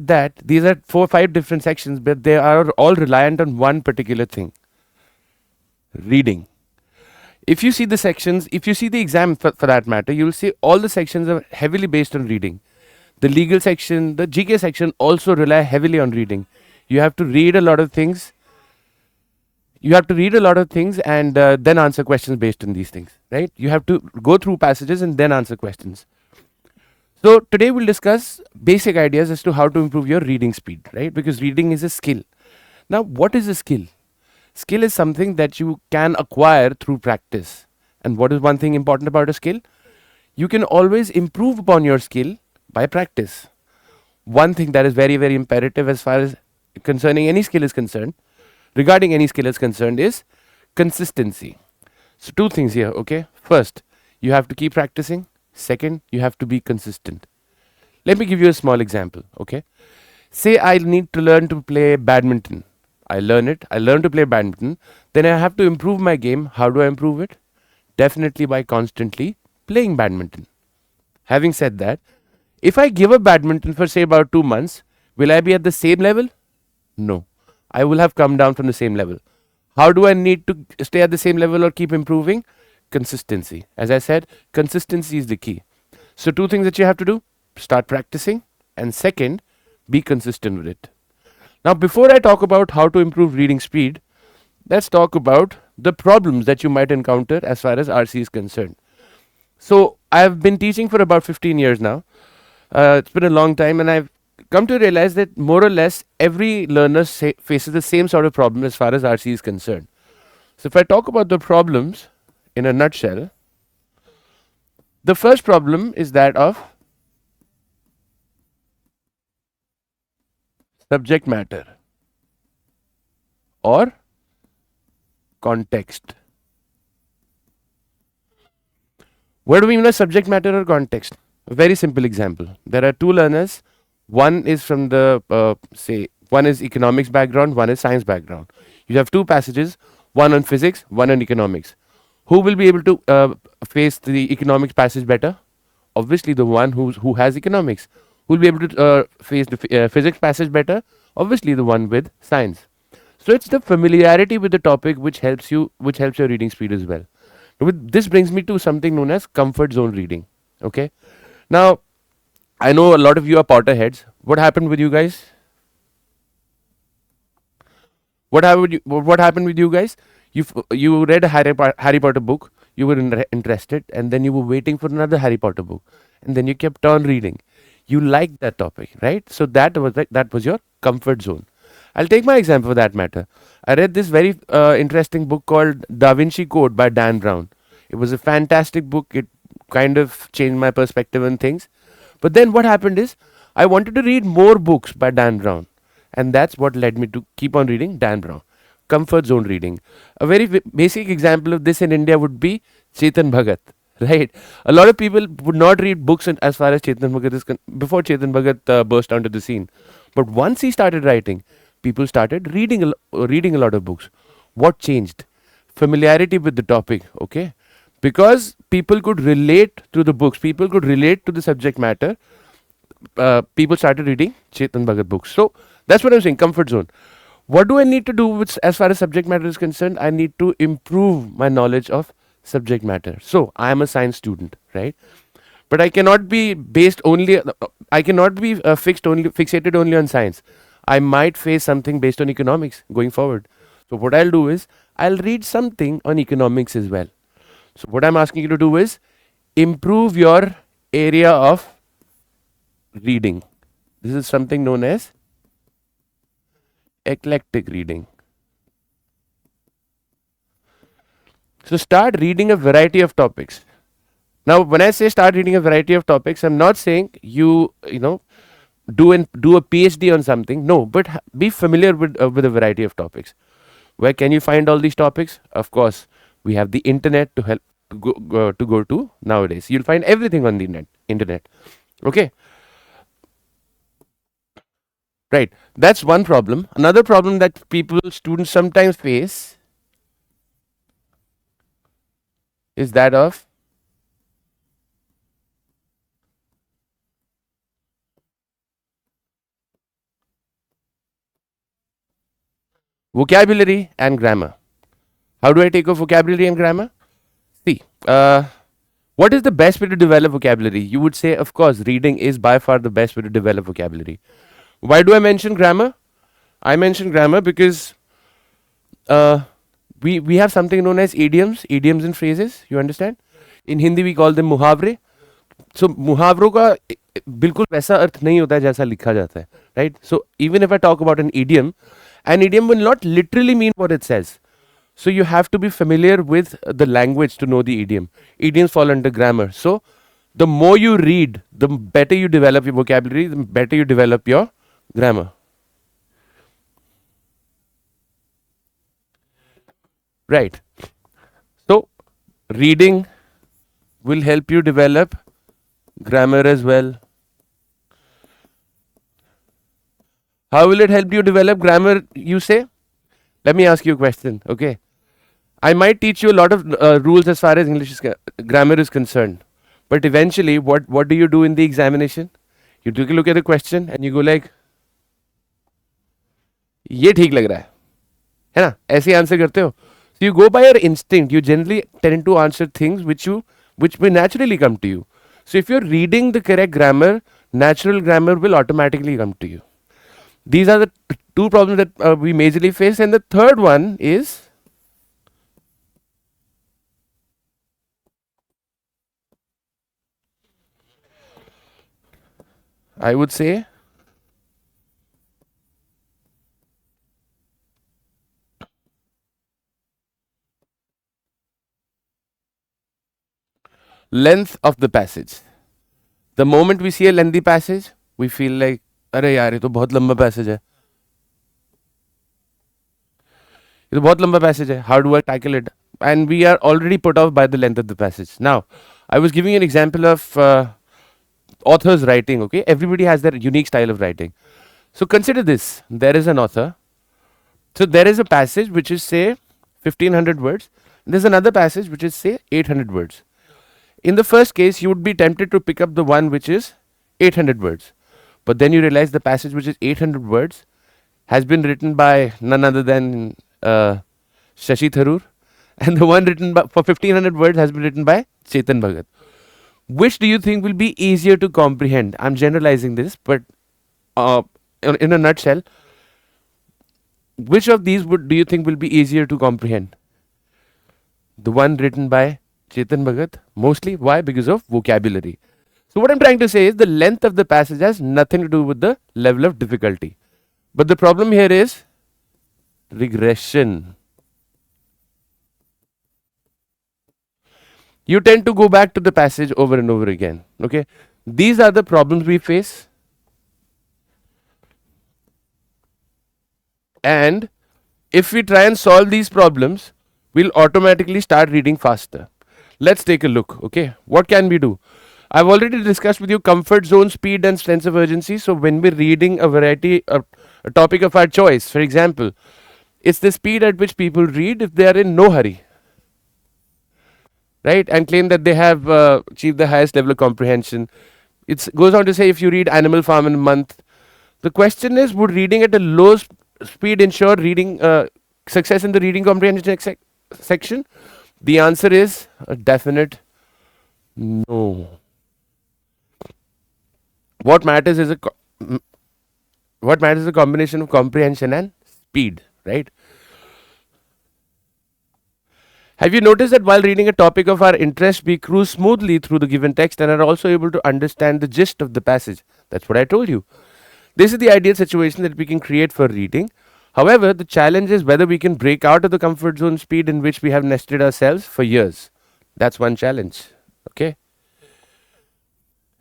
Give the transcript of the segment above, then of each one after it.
at that, these are 4 5 different sections, but they are all reliant on one particular thing: reading. If you see the sections, if you see the exam for that matter, you will see all the sections are heavily based on reading. The legal section, the GK section also rely heavily on reading. You have to read a lot of things. You have to read a lot of things and then answer questions based on these things, right? You have to go through passages and then answer questions. So today we'll discuss basic ideas as to how to improve your reading speed, right? Because reading is a skill. Now, what is a skill? Skill is something that you can acquire through practice. And what is one thing important about a skill? You can always improve upon your skill by practice. One thing that is very, very imperative as far as concerning any skill is concerned, regarding any skill is concerned, is consistency. So, two things here, okay? First, you have to keep practicing. Second, you have to be consistent. Let me give you a small example, okay? Say I need to learn to play badminton. I learn to play badminton, then I have to improve my game. How do I improve it? Definitely by constantly playing badminton. Having said that, if I give up badminton for say about 2 months, will I be at the same level? No. I will have come down from the same level. How do I need to stay at the same level or keep improving? Consistency. As I said, consistency is the key. So, two things that you have to do: start practicing, and second, be consistent with it. Now, before I talk about how to improve reading speed, let's talk about the problems that you might encounter as far as RC is concerned. So, I've been teaching for about 15 years now. It's been a long time, and I've come to realize that more or less every learner faces the same sort of problem as far as RC is concerned. So, if I talk about the problems in a nutshell, the first problem is that of subject matter or context. What do we mean by subject matter or context? A very simple example. There are two learners. One is from the, one is economics background, one is science background. You have two passages, one on physics, one on economics. Who will be able to face the economics passage better? Obviously, the one who has economics. Who will be able to face the physics passage better? Obviously, the one with science. So it's the familiarity with the topic which helps your reading speed as well. This brings me to something known as comfort zone reading. Okay. Now, I know a lot of you are Potterheads. What happened with you guys? What happened with you guys? You read a Harry Potter book. You were interested, and then you were waiting for another Harry Potter book, and then you kept on reading. You liked that topic, right? So that was your comfort zone. I'll take my example for that matter. I read this very interesting book called Da Vinci Code by Dan Brown. It was a fantastic book. It kind of changed my perspective on things. But then what happened is I wanted to read more books by Dan Brown. And that's what led me to keep on reading Dan Brown. Comfort zone reading. A very basic example of this in India would be Chetan Bhagat. Right? A lot of people would not read books as far as Chetan Bhagat is before Chetan Bhagat burst onto the scene. But once he started writing, people started reading a lot of books. What changed? Familiarity with the topic, okay? Because people could relate to the books, people could relate to the subject matter, people started reading Chetan Bhagat books. So that's what I'm saying, comfort zone. What do I need to do with, as far as subject matter is concerned? I need to improve my knowledge of subject matter. So I am a science student, right? But I cannot be fixated only on science. I might face something based on economics going forward. So what I'll do is I'll read something on economics as well. So what I'm asking you to do is improve your area of reading. This is something known as eclectic reading. So start reading a variety of topics. Now, when I say start reading a variety of topics, I'm not saying you do a PhD on something. No, but be familiar with a variety of topics. Where can you find all these topics? Of course, we have the internet to help to go to nowadays. You'll find everything on the internet. Okay. Right. That's one problem. Another problem that students sometimes face is that of vocabulary and grammar. How do I take off vocabulary and grammar? See, what is the best way to develop vocabulary? You would say, of course, reading is by far the best way to develop vocabulary. Why do I mention grammar? I mention grammar because uh, we have something known as idioms and phrases. You understand? In Hindi we call them मुहावरे. So मुहावरों का बिल्कुल वैसा अर्थ नहीं होता है जैसा लिखा जाता है, right? So even if I talk about an idiom will not literally mean what it says. So you have to be familiar with the language to know the idiom. Idioms fall under grammar. So the more you read, the better you develop your vocabulary, the better you develop your grammar. Right. So reading will help you develop grammar as well. How will it help you develop grammar, you say? Let me ask you a question, okay? I might teach you a lot of rules as far as grammar is concerned. But eventually, what do you do in the examination? You take a look at the question and you go like, ये ठीक लग रहा है ना? ऐसे answer करते हो. So you go by your instinct. You generally tend to answer things which may naturally come to you. So if you're reading the correct grammar, natural grammar will automatically come to you. These are the two problems that we majorly face. And the third one is I would say length of the passage. The moment we see a lengthy passage, we feel like, अरे यार ये तो बहुत लंबा passage है, ये तो बहुत लंबा पैसेज है. How do I tackle it? And we are already put off by the length of the passage. Now, I was giving an example of author's writing. Okay, everybody has their unique style of writing. So consider this: there is an author. So there is a passage which is say 1500 words. There's another passage which is say 800 words. In the first case, you would be tempted to pick up the one which is 800 words. But then you realize the passage which is 800 words has been written by none other than Shashi Tharoor. And the one written for 1500 words has been written by Chetan Bhagat. Which do you think will be easier to comprehend? I'm generalizing this, but in a nutshell, which of these do you think will be easier to comprehend? The one written by Chetan Bhagat, mostly. Why? Because of vocabulary. So what I'm trying to say is the length of the passage has nothing to do with the level of difficulty. But the problem here is regression. You tend to go back to the passage over and over again. Okay. These are the problems we face. And if we try and solve these problems, we'll automatically start reading faster. Let's take a look. Okay. What can we do? I've already discussed with you comfort zone, speed and sense of urgency. So when we're reading a topic of our choice, for example, it's the speed at which people read if they are in no hurry, right? And claim that they have achieved the highest level of comprehension. It goes on to say if you read Animal Farm in a month, the question is, would reading at a low speed ensure reading success in the reading comprehension section? The answer is a definite no. What matters is a combination of comprehension and speed, right? Have you noticed that while reading a topic of our interest, we cruise smoothly through the given text and are also able to understand the gist of the passage? That's what I told you. This is the ideal situation that we can create for reading. However, the challenge is whether we can break out of the comfort zone speed in which we have nested ourselves for years. That's one challenge. Okay.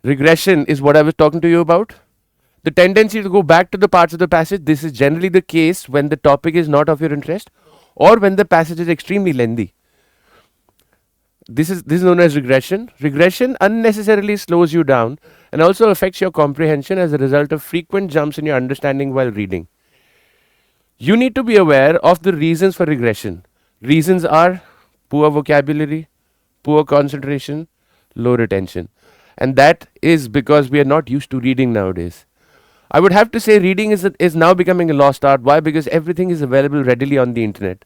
Regression is what I was talking to you about. The tendency to go back to the parts of the passage. This is generally the case when the topic is not of your interest or when the passage is extremely lengthy. This is known as regression. Regression unnecessarily slows you down and also affects your comprehension as a result of frequent jumps in your understanding while reading. You need to be aware of the reasons for regression. Reasons are poor vocabulary, poor concentration, low retention. And that is because we are not used to reading nowadays. I would have to say reading is now becoming a lost art. Why? Because everything is available readily on the internet.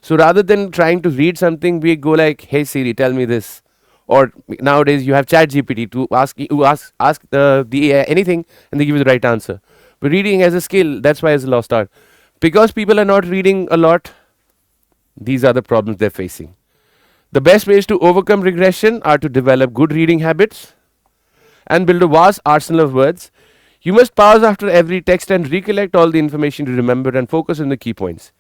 So rather than trying to read something, we go like, "Hey Siri, tell me this," or nowadays you have Chat GPT to ask the AI anything, and they give you the right answer. But reading as a skill, that's why it's a lost art. Because people are not reading a lot, these are the problems they're facing. The best ways to overcome regression are to develop good reading habits and build a vast arsenal of words. You must pause after every text and recollect all the information to remember and focus on the key points.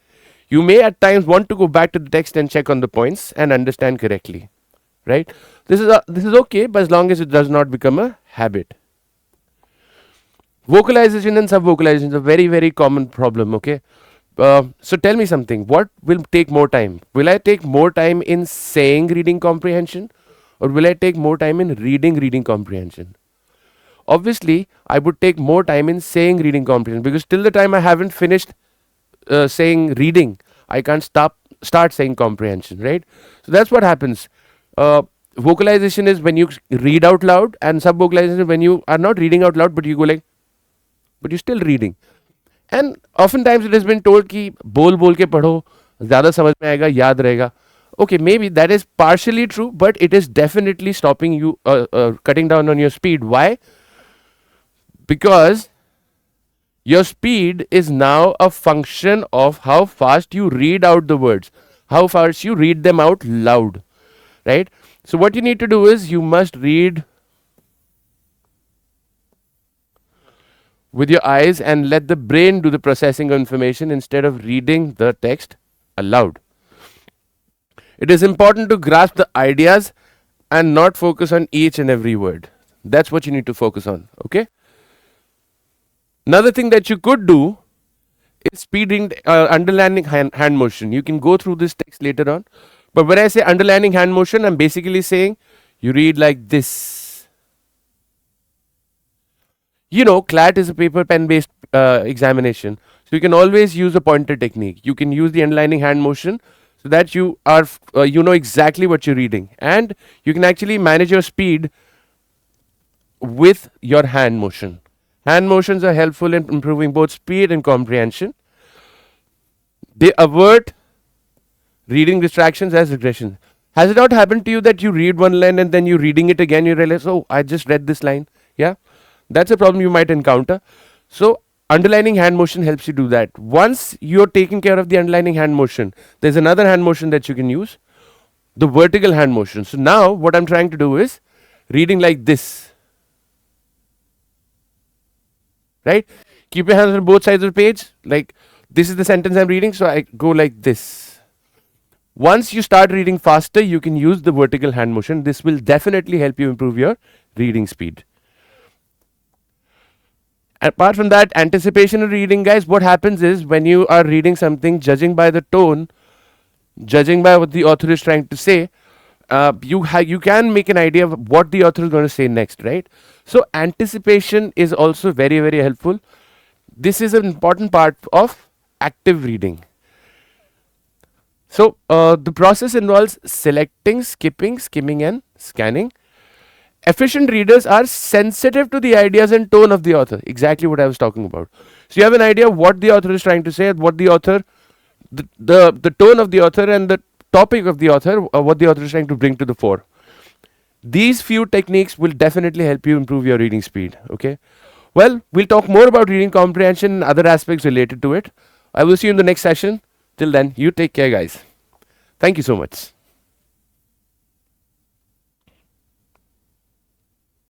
You may at times want to go back to the text and check on the points and understand correctly. Right? This is okay, but as long as it does not become a habit. Vocalization and sub-vocalization is a very common problem. Okay. So tell me something. What will take more time? Will I take more time in saying reading comprehension, or will I take more time in reading comprehension? Obviously, I would take more time in saying reading comprehension, because till the time I haven't finished saying reading, I can't start saying comprehension, right? So that's what happens. Vocalization is when you read out loud, and sub vocalization is when you are not reading out loud, but you go like, but you're still reading. And oftentimes it has been told कि बोल के पढ़ो, ज़्यादा समझ में आएगा, याद रहेगा. Okay, maybe that is partially true, but it is definitely stopping you, cutting down on your speed. Why? Because your speed is now a function of how fast you read out the words, how fast you read them out loud, right? So what you need to do is you must read with your eyes and let the brain do the processing of information instead of reading the text aloud. It is important to grasp the ideas and not focus on each and every word. That's what you need to focus on, okay? Another thing that you could do is speeding, underlining hand motion. You can go through this text later on. But when I say underlining hand motion, I'm basically saying you read like this. You know, CLAT is a paper pen based examination. So you can always use a pointer technique. You can use the underlining hand motion so that you are, you know exactly what you're reading. And you can actually manage your speed with your hand motion. Hand motions are helpful in improving both speed and comprehension. They avert reading distractions as regression. Has it not happened to you that you read one line and then you reading it again, you realize, oh, I just read this line? Yeah. That's a problem you might encounter. So underlining hand motion helps you do that. Once you're taking care of the underlining hand motion, there's another hand motion that you can use, the vertical hand motion. So now what I'm trying to do is reading like this, right? Keep your hands on both sides of the page. Like this is the sentence I'm reading, so I go like this. Once you start reading faster, you can use the vertical hand motion. This will definitely help you improve your reading speed. Apart from that, anticipation of reading, guys, what happens is when you are reading something, judging by the tone, judging by what the author is trying to say, you can make an idea of what the author is going to say next, right? So anticipation is also very helpful. This is an important part of active reading. So the process involves selecting, skipping, skimming, and scanning. Efficient readers are sensitive to the ideas and tone of the author. Exactly what I was talking about. So you have an idea of what the author is trying to say, what the author, the tone of the author and the topic of the author, what the author is trying to bring to the fore. These few techniques will definitely help you improve your reading speed. Okay. Well, we'll talk more about reading comprehension and other aspects related to it. I will see you in the next session. Till then, you take care, guys. Thank you so much.